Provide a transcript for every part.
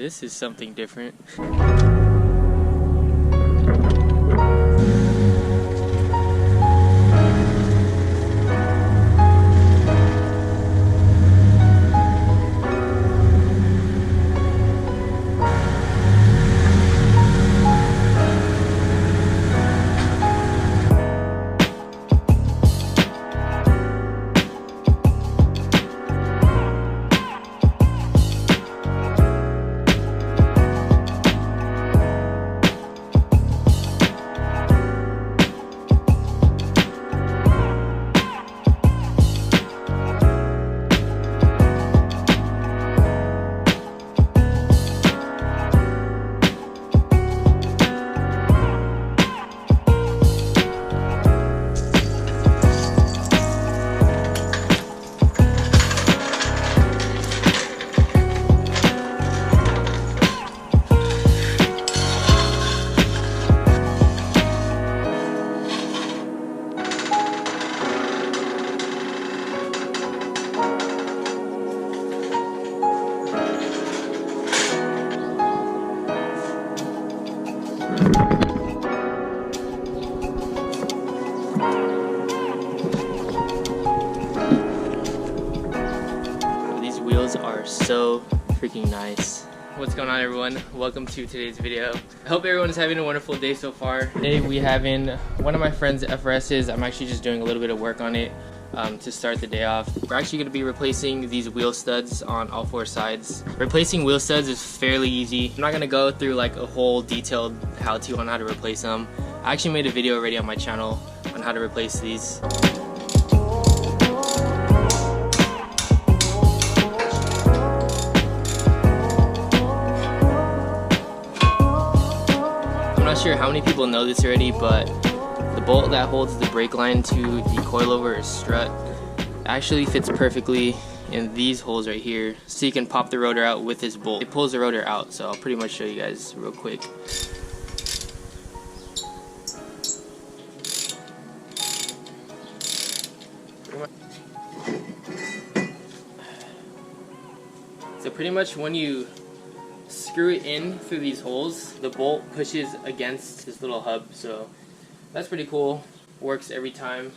This is something different. These wheels are so freaking nice. What's going on, everyone? Welcome to today's video. I hope everyone is having a wonderful day so far. Today we have in one of my friend's FRSs. I'm actually just doing a little bit of work on it to start the day off. We're actually going to be replacing these wheel studs on all four sides. Replacing wheel studs is fairly easy. I'm not going to go through like a whole detailed how-to on how to replace them. I actually made a video already on my channel on how to replace these. I'm not sure how many people know this already, but the bolt that holds the brake line to the coilover or strut actually fits perfectly in these holes right here, so you can pop the rotor out with this bolt. It pulls the rotor out, so I'll pretty much show you guys real quick. So pretty much when you screw it in through these holes, the bolt pushes against this little hub, so that's pretty cool. Works every time.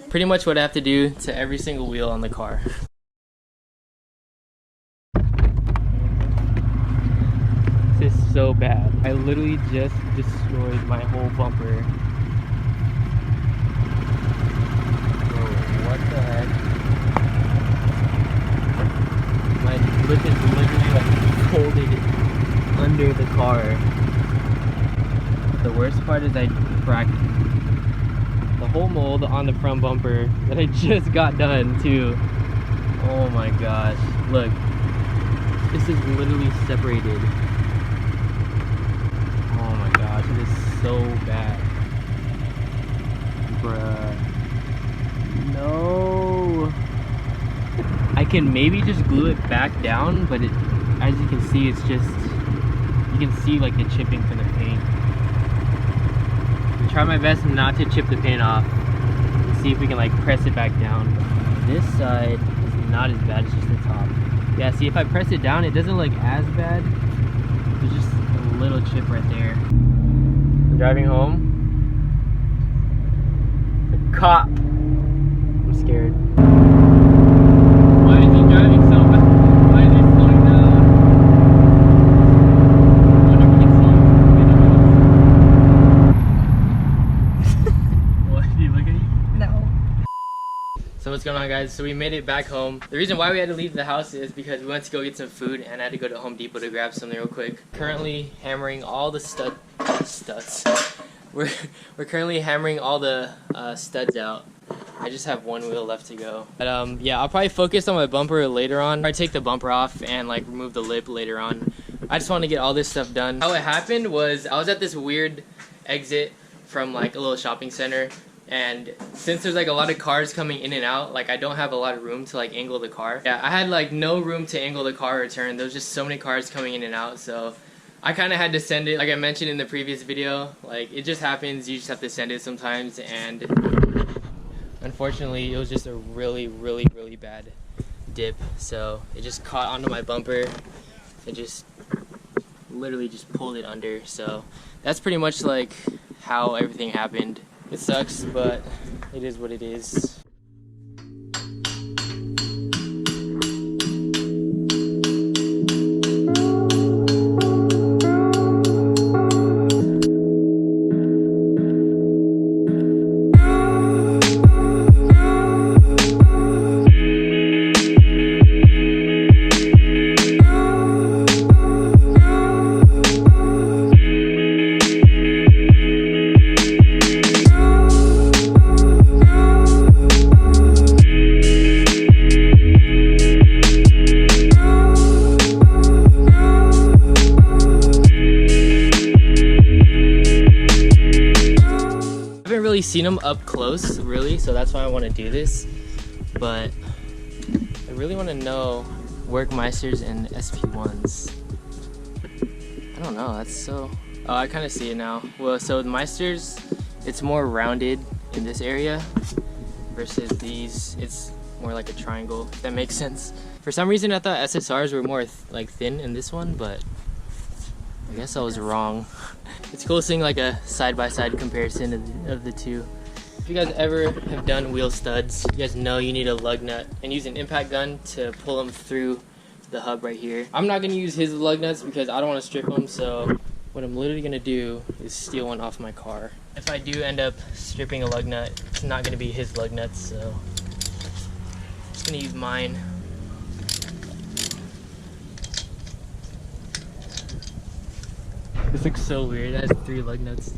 Pretty much what I have to do to every single wheel on the car. This is so bad. I literally just destroyed my whole bumper. What the heck? My lip is literally like folded under the car. The worst part is I cracked the whole mold on the front bumper that I just got done too. Oh my gosh. Look. This is literally separated. Oh my gosh, it is so bad. Bruh. No, I can maybe just glue it back down, but it, as you can see, it's just, you can see like the chipping from the paint. I'll try my best not to chip the paint off and see if we can like press it back down. This side is not as bad, it's just the top. Yeah, see, if I press it down, it doesn't look as bad. There's just a little chip right there. I'm driving home. The cop. I'm scared. Why is he driving so fast? Why is he slowing down? I wonder if we can see him. What? Did he look at you? No. So what's going on, guys? So we made it back home. The reason why we had to leave the house is because we went to go get some food and I had to go to Home Depot to grab something real quick. Currently hammering all the studs. We're currently hammering all the studs out. I just have one wheel left to go. But yeah, I'll probably focus on my bumper later on. I take the bumper off and like remove the lip later on. I just want to get all this stuff done. How it happened was I was at this weird exit from like a little shopping center, and since there's like a lot of cars coming in and out, like I don't have a lot of room to like angle the car. Yeah, I had like no room to angle the car or turn. There was just so many cars coming in and out, so I kind of had to send it. Like I mentioned in the previous video, like it just happens, you just have to send it sometimes. And Unfortunately, it was just a really bad dip, so it just caught onto my bumper. It just literally just pulled it under. So that's pretty much like how everything happened. It sucks, but it is what it is. Seen them up close, really, so that's why I want to do this. But I really want to know Workmeisters and SP1s. I don't know, that's so... Oh, I kind of see it now. Well, so with Meisters, it's more rounded in this area versus these, it's more like a triangle, if that makes sense. For some reason, I thought SSRs were more like thin in this one, but I guess I was wrong. It's cool seeing like a side-by-side comparison of the two. If you guys ever have done wheel studs, you guys know you need a lug nut and use an impact gun to pull them through the hub right here. I'm not going to use his lug nuts because I don't want to strip them, so what I'm literally going to do is steal one off my car. If I do end up stripping a lug nut, it's not going to be his lug nuts, so I'm just going to use mine. This looks so weird. It has 3 lug nuts.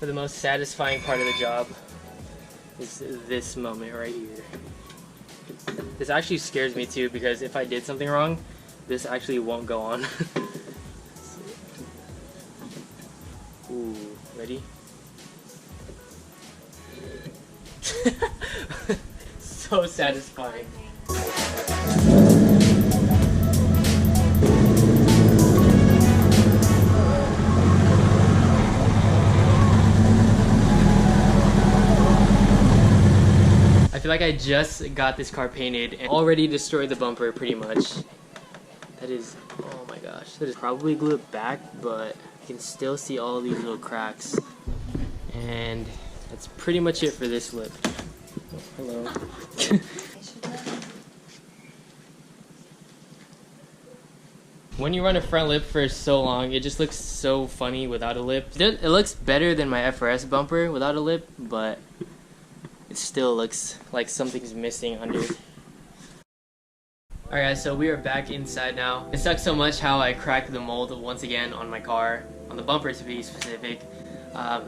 For the most satisfying part of the job is this moment right here. This actually scares me too, because if I did something wrong, this actually won't go on. Ooh, ready? So satisfying. I feel like I just got this car painted and already destroyed the bumper pretty much. That is, oh my gosh. That is probably glue it back, but you can still see all these little cracks. And that's pretty much it for this lip. Oh, hello. When you run a front lip for so long, it just looks so funny without a lip. It looks better than my FRS bumper without a lip, but it still looks like something's missing under. Alright guys, so we are back inside now. It sucks so much how I cracked the mold once again on my car, on the bumper to be specific.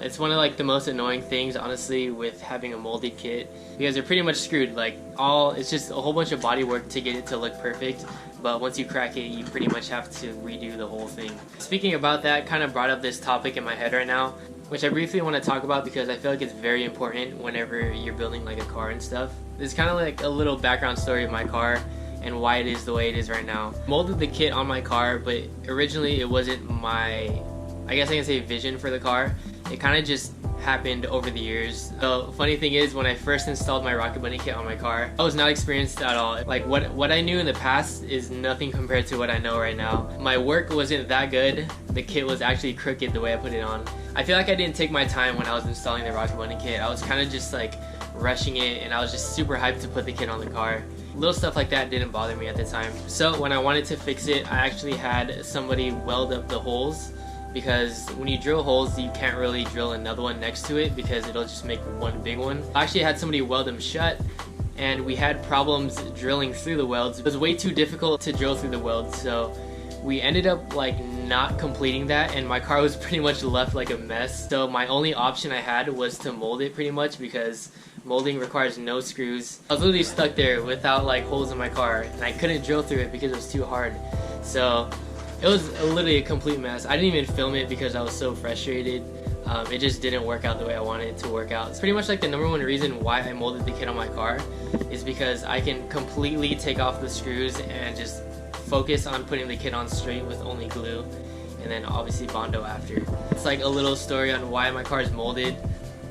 It's one of like the most annoying things, honestly, with having a molded kit, because they're pretty much screwed. Like it's just a whole bunch of body work to get it to look perfect, but once you crack it, you pretty much have to redo the whole thing. Speaking about that, kind of brought up this topic in my head right now, which I briefly want to talk about because I feel like it's very important whenever you're building like a car and stuff. It's kind of like a little background story of my car and why it is the way it is right now. Molded the kit on my car, but originally it wasn't my, I guess I can say, vision for the car. It kind of just happened over the years. The funny thing is, when I first installed my Rocket Bunny kit on my car, I was not experienced at all. Like what I knew in the past is nothing compared to what I know right now. My work wasn't that good. The kit was actually crooked the way I put it on. I feel like I didn't take my time when I was installing the Rocket Bunny kit. I was kind of just like rushing it, and I was just super hyped to put the kit on the car. Little stuff like that didn't bother me at the time. So when I wanted to fix it, I actually had somebody weld up the holes, because when you drill holes, you can't really drill another one next to it because it'll just make one big one. I actually had somebody weld them shut, and we had problems drilling through the welds. It was way too difficult to drill through the welds, so we ended up like not completing that, and my car was pretty much left like a mess. So my only option I had was to mold it pretty much, because molding requires no screws. I was literally stuck there without like holes in my car, and I couldn't drill through it because it was too hard. So it was literally a complete mess. I didn't even film it because I was so frustrated. It just didn't work out the way I wanted it to work out. It's pretty much like the #1 reason why I molded the kit on my car is because I can completely take off the screws and just focus on putting the kit on straight with only glue, and then obviously Bondo after. It's like a little story on why my car is molded.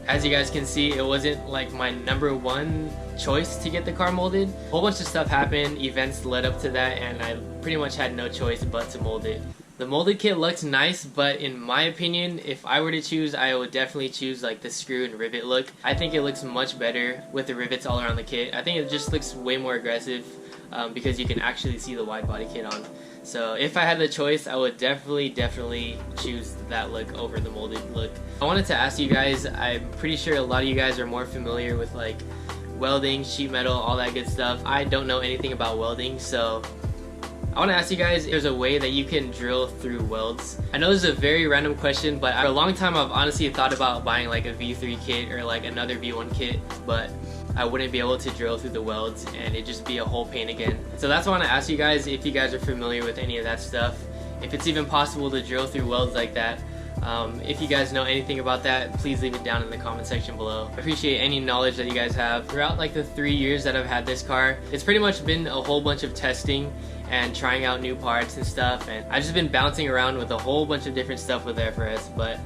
As you guys can see, it wasn't like my #1 choice to get the car molded. A whole bunch of stuff happened, events led up to that, and I pretty much had no choice but to mold it. The molded kit looks nice, but in my opinion, if I were to choose, I would definitely choose like the screw and rivet look. I think it looks much better with the rivets all around the kit. I think it just looks way more aggressive because you can actually see the wide body kit on. So if I had the choice, I would definitely choose that look over the molded look. I wanted to ask you guys, I'm pretty sure a lot of you guys are more familiar with like welding, sheet metal, all that good stuff. I don't know anything about welding, so I want to ask you guys if there's a way that you can drill through welds. I know this is a very random question, but for a long time I've honestly thought about buying like a V3 kit or like another V1 kit, but I wouldn't be able to drill through the welds and it'd just be a whole pain again. So that's why I want to ask you guys if you guys are familiar with any of that stuff, if it's even possible to drill through welds like that. If you guys know anything about that, please leave it down in the comment section below. I appreciate any knowledge that you guys have. Throughout like the 3 years that I've had this car, it's pretty much been a whole bunch of testing and trying out new parts and stuff, and I've just been bouncing around with a whole bunch of different stuff with the FRS, but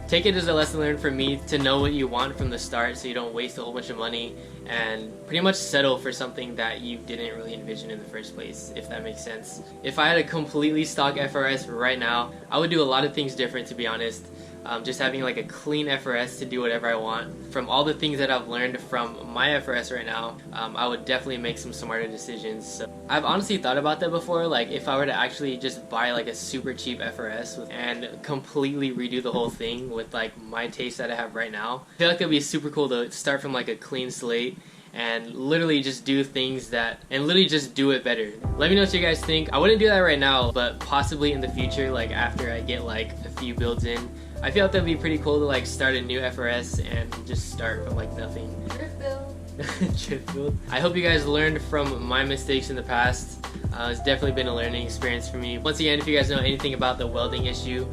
take it as a lesson learned for me to know what you want from the start so you don't waste a whole bunch of money and pretty much settle for something that you didn't really envision in the first place, if that makes sense. If I had a completely stock FRS right now, I would do a lot of things different, to be honest. Just having like a clean FRS to do whatever I want. From all the things that I've learned from my FRS right now, I would definitely make some smarter decisions. So I've honestly thought about that before, like if I were to actually just buy like a super cheap FRS and completely redo the whole thing with like my taste that I have right now. I feel like it'd be super cool to start from like a clean slate and literally just do things that, and literally just do it better. Let me know what you guys think. I wouldn't do that right now, but possibly in the future, like after I get like a few builds in, I feel like that'd be pretty cool to like start a new FRS and just start from like nothing. Drift build. I hope you guys learned from my mistakes in the past. It's definitely been a learning experience for me. Once again, if you guys know anything about the welding issue,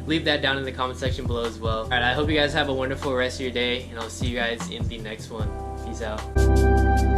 leave that down in the comment section below as well. Alright, I hope you guys have a wonderful rest of your day, and I'll see you guys in the next one. Peace out.